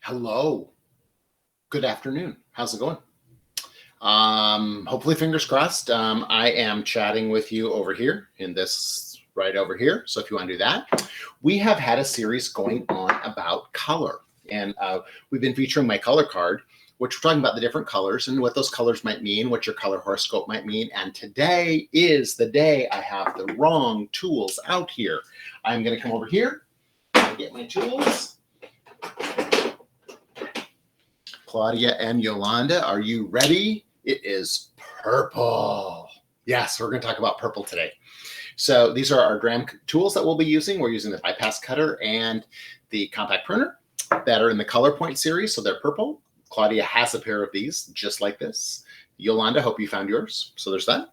Hello. Good afternoon. How's it going? Hopefully, fingers crossed. I am chatting with you over here in this right over here. So if you want to do that, we have had a series going on about color. And we've been featuring my color card, which we're talking about the different colors and what those colors might mean, what your color horoscope might mean. And today is the day I have the wrong tools out here. I'm going to come over here and get my tools. Claudia and Yolanda, are you ready? It is purple. Yes, we're going to talk about purple today. So these are our gram tools that we'll be using. We're using the bypass cutter and the compact printer that are in the Color Point series. So they're purple. Claudia has a pair of these just like this. Yolanda, hope you found yours. So there's that.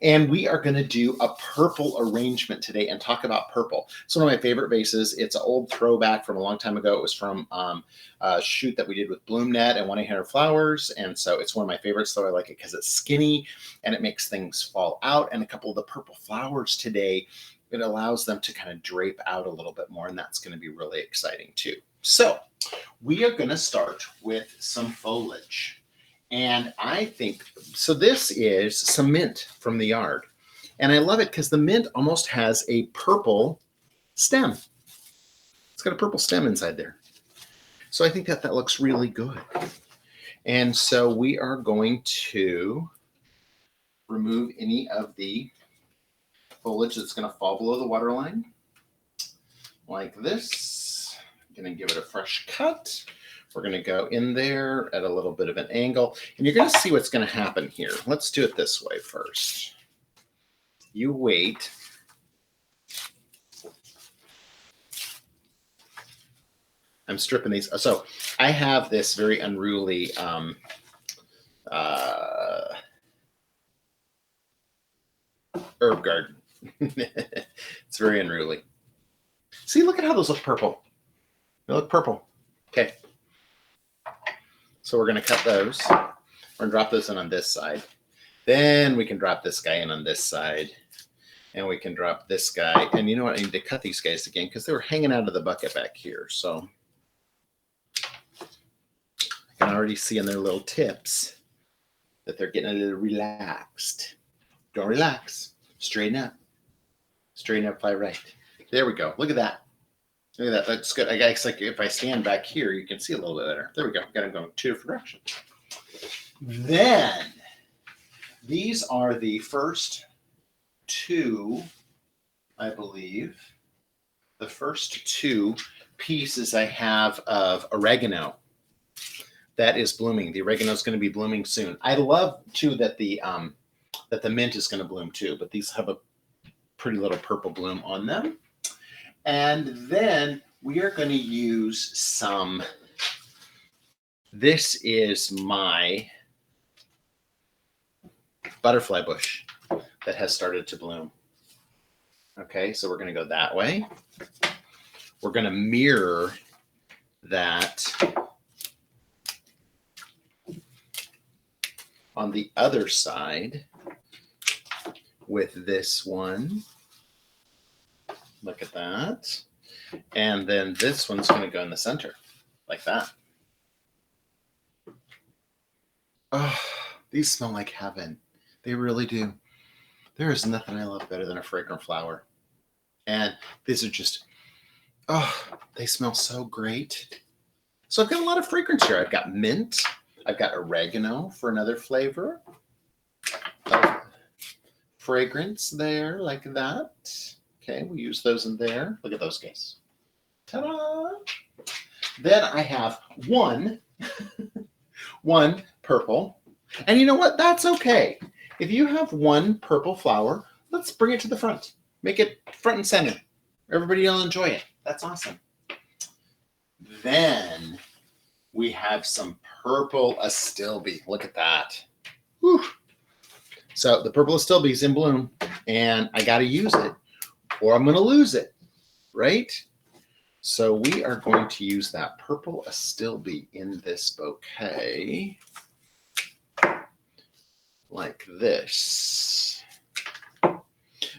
And we are going to do a purple arrangement today and talk about purple. It's one of my favorite vases. It's an old throwback from a long time ago. It was from a shoot that we did with BloomNet and 1-800-Flowers. And so it's one of my favorites, though I like it because it's skinny and it makes things fall out. And a couple of the purple flowers today, it allows them to kind of drape out a little bit more. And that's going to be really exciting too. So we are going to start with some foliage. And I think, so this is some mint from the yard. And I love it because the mint almost has a purple stem. It's got a purple stem inside there. So I think that looks really good. And so we are going to remove any of the foliage that's going to fall below the waterline. Like this. I'm going to give it a fresh cut. We're going to go in there at a little bit of an angle, and you're going to see what's going to happen here. Let's do it this way first. You wait. I'm stripping these. So I have this very unruly herb garden. It's very unruly. See, look at how those look purple. They look purple. Okay. So we're going to cut those. We're going to drop those in on this side. Then we can drop this guy in on this side. And we can drop this guy. And you know what? I need to cut these guys again because they were hanging out of the bucket back here. So I can already see in their little tips that they're getting a little relaxed. Don't relax. Straighten up. Straighten up, fly right. There we go. Look at that. Look at that. That's good. I guess like if I stand back here, you can see a little bit better. There we go. Got them going two different directions. Then these are the first two, I believe, the first two pieces I have of oregano that is blooming. The oregano is going to be blooming soon. I love too that the mint is going to bloom too, but these have a pretty little purple bloom on them. And then we are going to use some, this is my butterfly bush that has started to bloom. Okay, so we're going to go that way. We're going to mirror that on the other side with this one. Look at that. And then this one's going to go in the center like that. Oh, these smell like heaven. They really do. There is nothing I love better than a fragrant flower. And these are just, oh, they smell so great. So I've got a lot of fragrance here. I've got mint. I've got oregano for another flavor. Fragrance there like that. Okay, we'll use those in there. Look at those guys. Ta-da! Then I have one purple. And you know what? That's okay. If you have one purple flower, let's bring it to the front. Make it front and center. Everybody will enjoy it. That's awesome. Then we have some purple astilbe. Look at that. Whew. So the purple astilbe is in bloom, and I got to use it, or I'm going to lose it, right? So we are going to use that purple astilbe in this bouquet like this.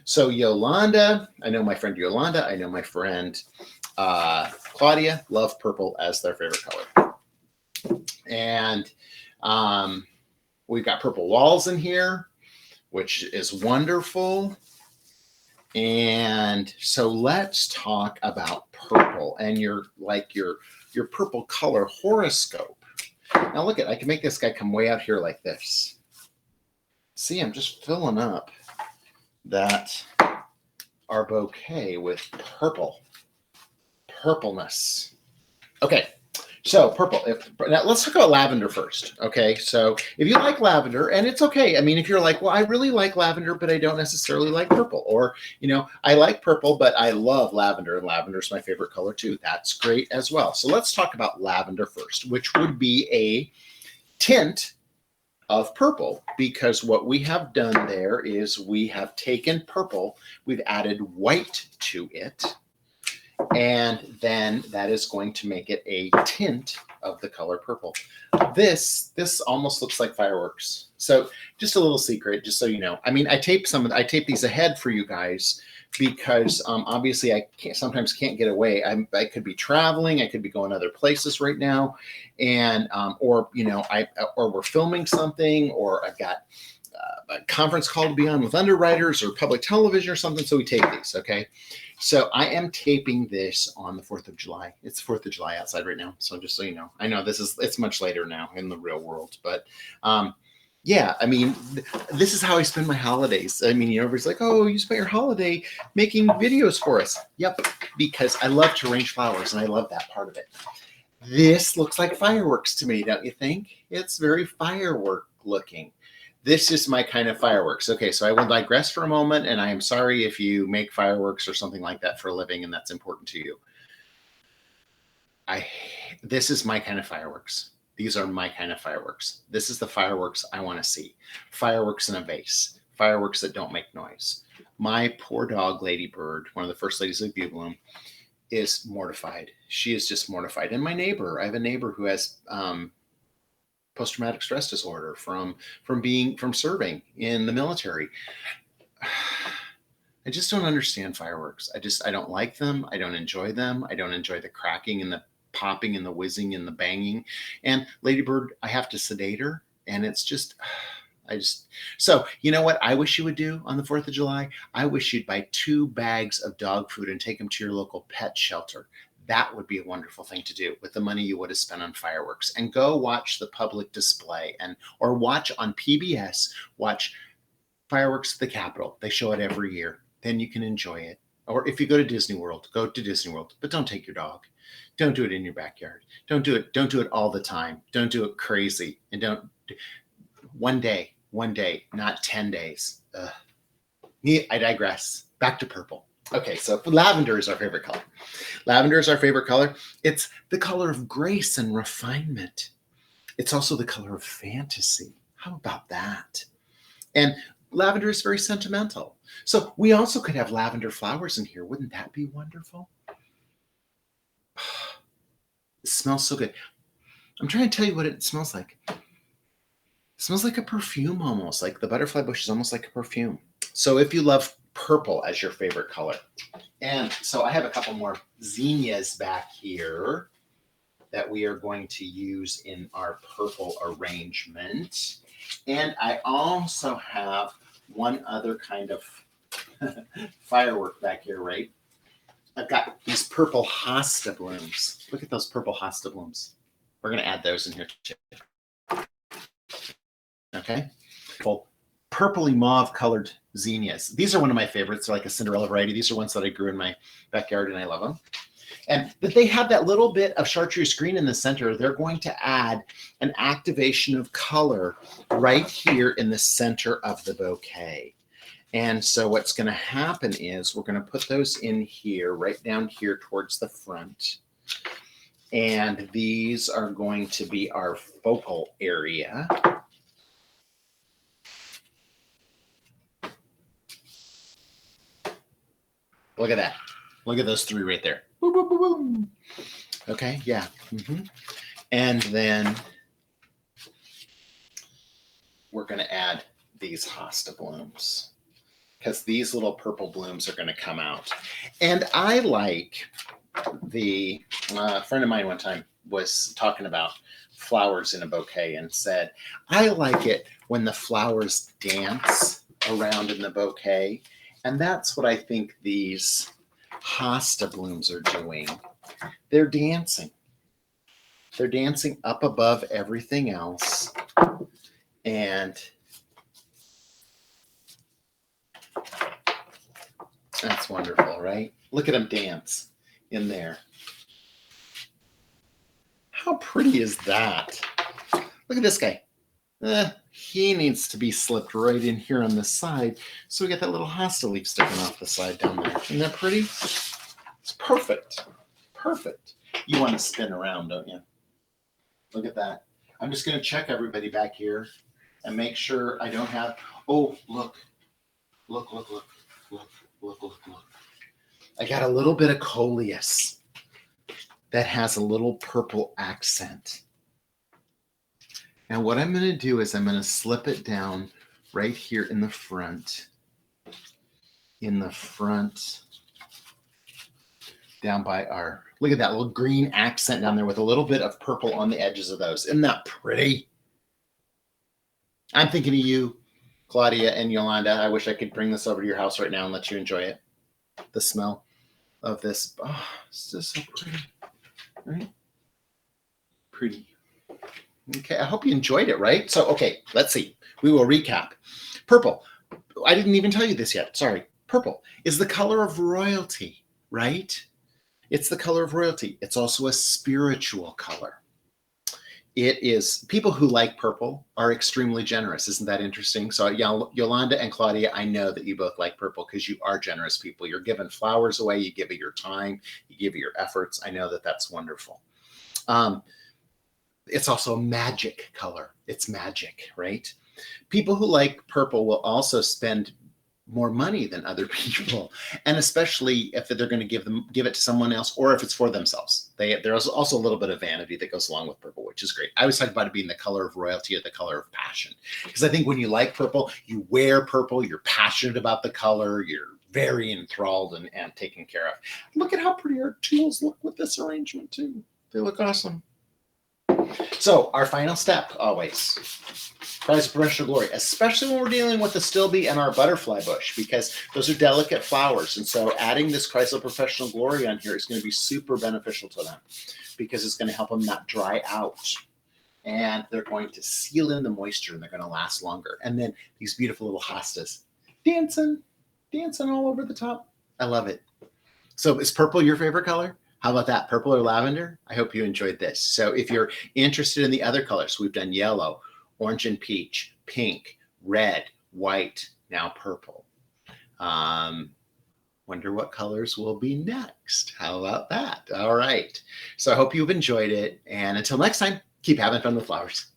So Yolanda, I know my friend Yolanda, I know my friend Claudia love purple as their favorite color. And we've got purple walls in here, which is wonderful. And so let's talk about purple and your purple color horoscope. Now look I can make this guy come way out here like this. See, I'm just filling up that our bouquet with purpleness. Okay. So purple. Now let's talk about lavender first. Okay. So if you like lavender, and it's okay. I mean, if you're like, well, I really like lavender, but I don't necessarily like purple, or, I like purple, but I love lavender, and lavender is my favorite color too. That's great as well. So let's talk about lavender first, which would be a tint of purple, because what we have done there is we have taken purple, we've added white to it, and then that is going to make it a tint of the color purple. This almost looks like fireworks. So just a little secret, just so you know. I mean, I tape these ahead for you guys because obviously I sometimes can't get away. I could be traveling, I could be going other places right now, and or we're filming something, or I've got a conference call to be on with underwriters or public television or something. So we tape these, okay? So I am taping this on the 4th of July. It's 4th of July outside right now. So just so you know, I know it's much later now in the real world, but yeah, I mean, this is how I spend my holidays. I mean, everybody's like, oh, you spent your holiday making videos for us. Yep, because I love to arrange flowers and I love that part of it. This looks like fireworks to me, don't you think? It's very firework looking. This is my kind of fireworks. Okay, so I will digress for a moment, and I am sorry if you make fireworks or something like that for a living and that's important to you. This is my kind of fireworks. These are my kind of fireworks. This is the fireworks I want to see. Fireworks in a vase. Fireworks that don't make noise. My poor dog, Ladybird, one of the first ladies of Bugloom, is mortified. She is just mortified. And my neighbor, I have a neighbor who has post-traumatic stress disorder from serving in the military. I just don't understand fireworks. I don't like them. I don't enjoy them. I don't enjoy the cracking and the popping and the whizzing and the banging. And Ladybird, I have to sedate her, and it's just so you know what I wish you would do on the 4th of July? I wish you'd buy 2 bags of dog food and take them to your local pet shelter. That would be a wonderful thing to do with the money you would have spent on fireworks. And go watch the public display, or watch on PBS, watch Fireworks at the Capitol. They show it every year. Then you can enjoy it. Or if you go to Disney World, go to Disney World, but don't take your dog. Don't do it in your backyard. Don't do it all the time. Don't do it crazy. And one day, not 10 days. I digress. Back to purple. Okay, so lavender is our favorite color. Lavender is our favorite color. It's the color of grace and refinement. It's also the color of fantasy. How about that? And lavender is very sentimental. So we also could have lavender flowers in here. Wouldn't that be wonderful? It smells so good. I'm trying to tell you what it smells like. It smells like a perfume almost. Like the butterfly bush is almost like a perfume. So if you love purple as your favorite color. And so I have a couple more zinnias back here that we are going to use in our purple arrangement. And I also have one other kind of firework back here, right? I've got these purple hosta blooms. Look at those purple hosta blooms. We're going to add those in here too. Okay. Purpley mauve colored zinnias. These are one of my favorites. They're like a Cinderella variety. These are ones that I grew in my backyard and I love them. And but they have that little bit of chartreuse green in the center. They're going to add an activation of color right here in the center of the bouquet. And so what's going to happen is we're going to put those in here, right down here towards the front. And these are going to be our focal area. Look at that. Look at those 3 right there. Boom, boom, boom, boom. Okay, yeah. Mm-hmm. And then we're going to add these hosta blooms because these little purple blooms are going to come out. And I like a friend of mine one time was talking about flowers in a bouquet and said, I like it when the flowers dance around in the bouquet. And that's what I think these hosta blooms are doing. They're dancing. They're dancing up above everything else. And that's wonderful, right? Look at them dance in there. How pretty is that? Look at this guy. He needs to be slipped right in here on the side. So we got that little hosta leaf sticking off the side down there. Isn't that pretty? It's perfect. Perfect. You want to spin around, don't you? Look at that. I'm just going to check everybody back here and make sure I don't have, oh, look. Look, look, look, look, look, look, look. I got a little bit of coleus that has a little purple accent. And what I'm going to do is I'm going to slip it down right here in the front. Down by our, look at that little green accent down there with a little bit of purple on the edges of those. Isn't that pretty? I'm thinking of you, Claudia and Yolanda. I wish I could bring this over to your house right now and let you enjoy it. The smell of this. Oh, it's just so pretty. Right? Pretty. Okay, I hope you enjoyed it, right? So, okay, let's see. We will recap. Purple. I didn't even tell you this yet. Sorry. Purple is the color of royalty, right? It's the color of royalty. It's also a spiritual color. It is, people who like purple are extremely generous. Isn't that interesting? So Yolanda and Claudia, I know that you both like purple because you are generous people. You're giving flowers away. You give it your time. You give it your efforts. I know that that's wonderful. It's also a magic color. It's magic, right? People who like purple will also spend more money than other people, and especially if they're going to give it to someone else, or if it's for themselves. There's also a little bit of vanity that goes along with purple, which is great. I always talk about it being the color of royalty or the color of passion, because I think when you like purple, you wear purple, you're passionate about the color, you're very enthralled and taken care of. Look at how pretty our tools look with this arrangement too. They look awesome. So our final step, always, cries of professional glory, especially when we're dealing with the stilbe and our butterfly bush, because those are delicate flowers. And so adding this cries of professional glory on here is going to be super beneficial to them, because it's going to help them not dry out. And they're going to seal in the moisture, and they're going to last longer. And then these beautiful little hostas dancing all over the top. I love it. So is purple your favorite color? How about that? Purple or lavender? I hope you enjoyed this. So if you're interested in the other colors, we've done yellow, orange and peach, pink, red, white, now purple. Wonder what colors will be next. How about that? All right. So I hope you've enjoyed it. And until next time, keep having fun with flowers.